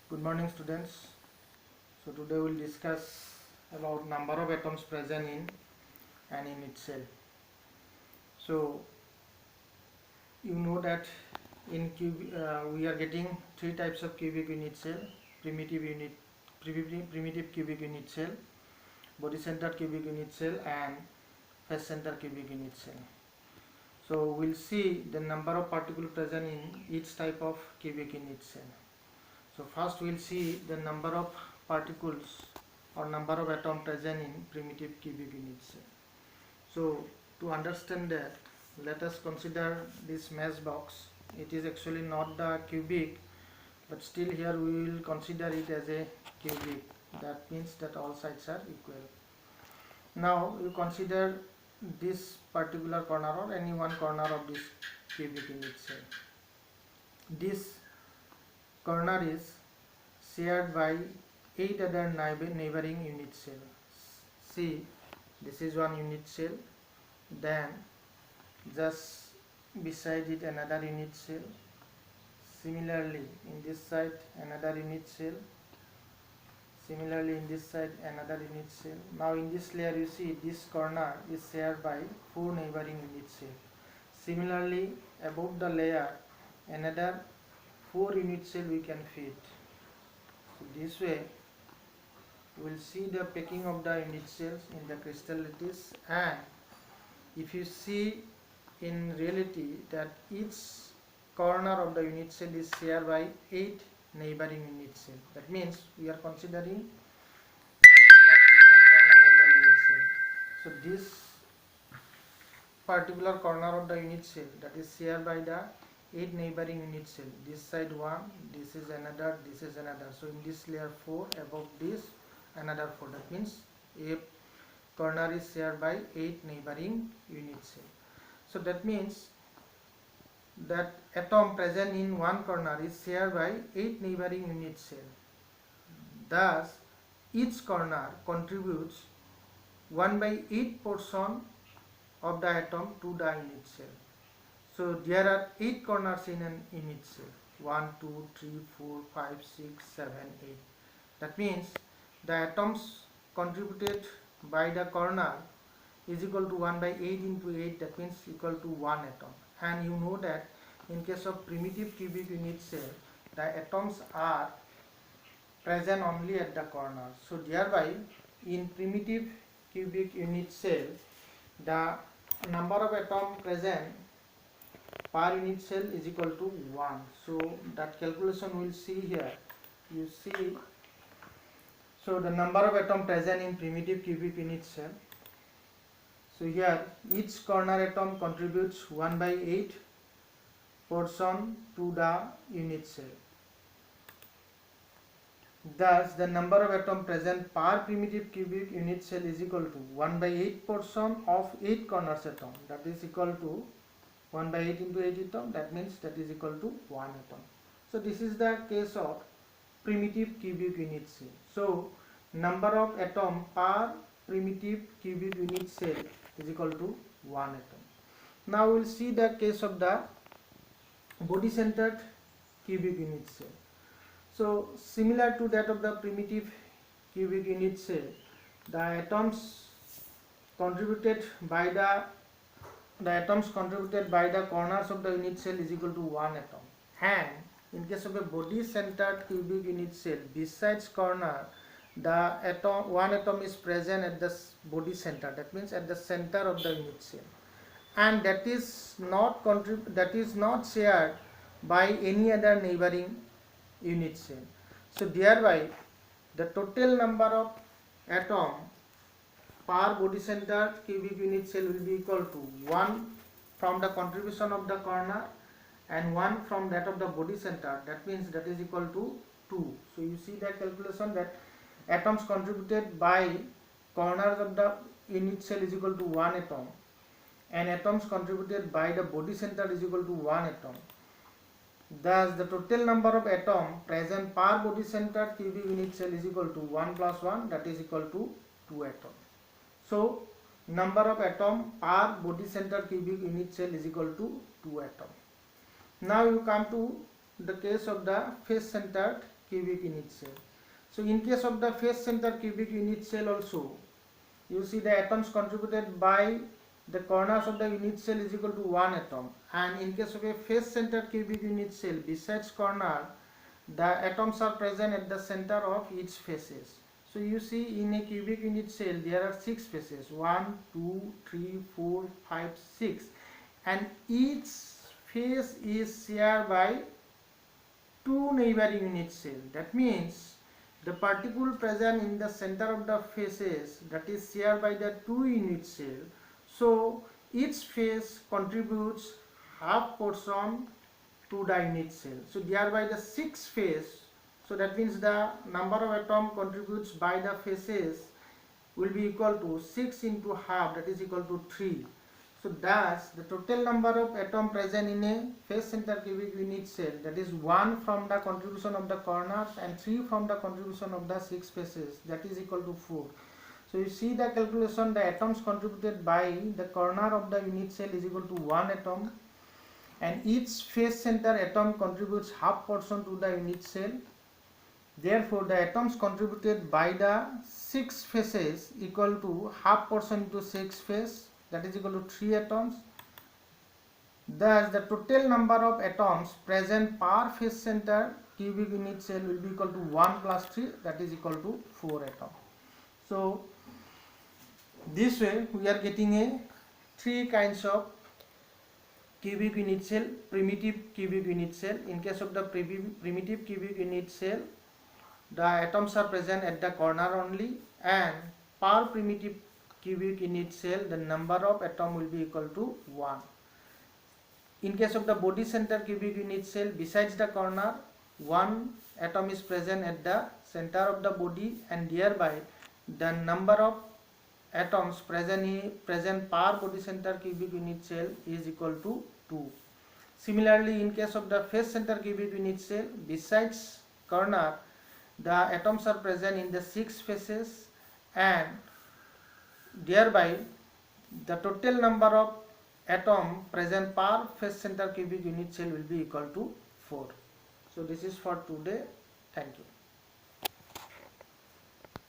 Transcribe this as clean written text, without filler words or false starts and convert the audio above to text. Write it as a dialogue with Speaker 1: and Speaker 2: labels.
Speaker 1: Good morning, students. So today we'll discuss about number of atoms present in an unit cell. So you know that in we are getting three types of cubic unit cell: primitive cubic unit cell, body centered cubic unit cell, and face centered cubic unit cell. So we'll see the number of particles present in each type of cubic unit cell. So first we'll see the number of particles or number of atoms present in primitive cubic unit cell. So to understand that, let us consider this mesh box. It is actually not the cubic, but still here we will consider it as a cubic. That means that all sides are equal. Now you consider this particular corner or any one corner of this cubic unit cell. This corner is shared by 8 other neighboring unit cells. See, this is one unit cell, then just beside it another unit cell. Similarly, in this side another unit cell. Similarly, in this side another unit cell. Now in this layer you see this corner is shared by 4 neighboring unit cells. Similarly, above the layer another 4 unit cell we can fit. So this way we will see the packing of the unit cells in the crystal lattice, and if you see in reality that each corner of the unit cell is shared by 8 neighboring unit cells. That means we are considering this particular corner of the unit cell. So this particular corner of the unit cell that is shared by the 8 neighboring unit cell. This side 1, this is another, this is another. So in this layer 4, above this another 4. That means a corner is shared by 8 neighboring unit cell. So that means that atom present in one corner is shared by 8 neighboring unit cell. Thus each corner contributes 1/8 portion of the atom to the unit cell. So there are 8 corners in an unit cell. 1, 2, 3, 4, 5, 6, 7, 8. That means the atoms contributed by the corner is equal to 1/8 into 8. That means equal to 1 atom. And you know that in case of primitive cubic unit cell, the atoms are present only at the corner. So thereby in primitive cubic unit cell, the number of atoms present per unit cell is equal to 1. So that calculation we'll see here. You see, so the number of atoms present in primitive cubic unit cell. So here each corner atom contributes 1/8 portion to the unit cell. Thus the number of atoms present per primitive cubic unit cell is equal to 1/8 portion of 8 corners atom. That is equal to 1/8 into 8 atom. That means that is equal to 1 atom. So this is the case of primitive cubic unit cell. So number of atom per primitive cubic unit cell is equal to 1 atom. Now we will see the case of the body centered cubic unit cell. So similar to that of the primitive cubic unit cell, the atoms contributed by the corners of the unit cell is equal to 1 atom. And in case of a body centered cubic unit cell, besides corner, one atom is present at the body center. That means at the center of the unit cell, and that is not shared by any other neighboring unit cell. So thereby the total number of atom per body centered cubic unit cell will be equal to 1 from the contribution of the corner and 1 from that of the body center. That means that is equal to 2. So you see that calculation, that atoms contributed by corners of the unit cell is equal to 1 atom, and atoms contributed by the body center is equal to 1 atom. Thus the total number of atoms present per body center cubic unit cell is equal to 1 plus 1, that is equal to 2 atoms. So number of atoms per body center cubic unit cell is equal to 2 atoms. Now you come to the case of the face centered cubic unit cell. So in case of the face center cubic unit cell also, you see the atoms contributed by the corners of the unit cell is equal to 1 atom, and in case of a face center cubic unit cell, besides corner, the atoms are present at the center of each faces. So you see in a cubic unit cell there are 6 faces, 1, 2, 3, 4, 5, 6, and each face is shared by 2 neighboring unit cells. That means the particle present in the center of the faces, that is shared by the 2 unit cell. So each face contributes half portion to the unit cell. So thereby the 6 face, so that means the number of atom contributes by the faces will be equal to 6 into half, that is equal to 3. So thus the total number of atom present in a face center cubic unit cell, that is 1 from the contribution of the corners and 3 from the contribution of the 6 faces, that is equal to 4. So you see the calculation, the atoms contributed by the corner of the unit cell is equal to 1 atom, and each face center atom contributes half portion to the unit cell. Therefore the atoms contributed by the 6 faces equal to half portion into 6 face, that is equal to 3 atoms. Thus the total number of atoms present per face center cubic unit cell will be equal to 1 plus 3, that is equal to 4 atoms. So this way we are getting a 3 kinds of cubic unit cell. Primitive cubic unit cell. In case of the primitive cubic unit cell, the atoms are present at the corner only, and per primitive cubic unit cell the number of atom will be equal to 1. In case of the body center cubic unit cell, besides the corner, 1 atom is present at the center of the body, and thereby the number of atoms present per body center cubic unit cell is equal to 2. Similarly, in case of the face center cubic unit cell, besides corner, the atoms are present in the 6 faces, and thereby the total number of atom present per face center cubic unit cell will be equal to 4. So this is for today. Thank you.